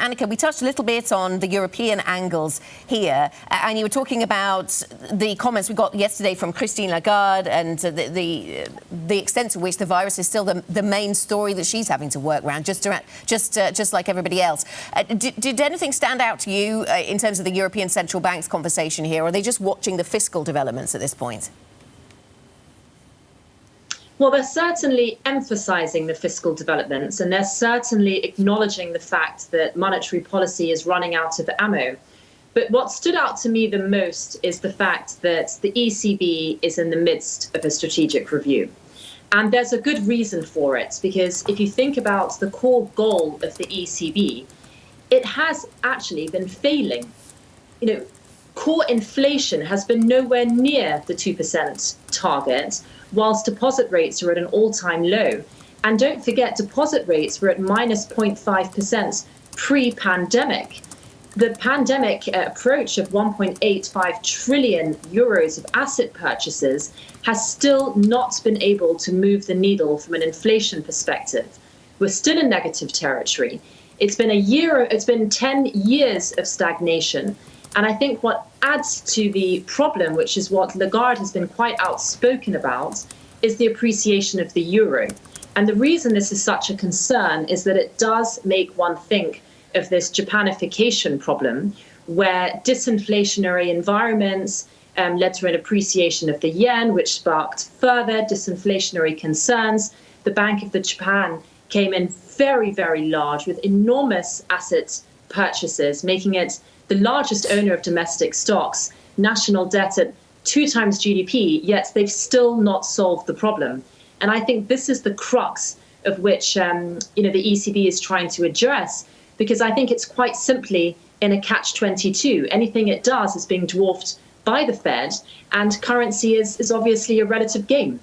Anneka, we touched a little bit on the European angles here, and you were talking about the comments we got yesterday from Christine Lagarde and the extent to which the virus is still the main story that she's having to work around, just like everybody else. Did anything stand out to you in terms of the European Central Bank's conversation here, or are they just watching the fiscal developments at this point? Well, they're certainly emphasising the fiscal developments, and they're certainly acknowledging the fact that monetary policy is running out of ammo. But what stood out to me the most is the fact that the ECB is in the midst of a strategic review. And there's a good reason for it, because if you think about the core goal of the ECB, it has actually been failing. Core inflation has been nowhere near the 2% target, whilst deposit rates are at an all-time low. And don't forget, deposit rates were at minus 0.5% pre-pandemic. The pandemic approach of 1.85 trillion euros of asset purchases has still not been able to move the needle from an inflation perspective. We're still in negative territory. It's been 10 years of stagnation. And I think what adds to the problem, which is what Lagarde has been quite outspoken about, is the appreciation of the euro. And the reason this is such a concern is that it does make one think of this Japanification problem, where disinflationary environments led to an appreciation of the yen, which sparked further disinflationary concerns. The Bank of Japan came in very, very large with enormous asset purchases, making it the largest owner of domestic stocks, national debt at 2 times GDP, yet they've still not solved the problem. And I think this is the crux of which the ECB is trying to address, because I think it's quite simply in a catch-22. Anything it does is being dwarfed by the Fed, and currency is obviously a relative game.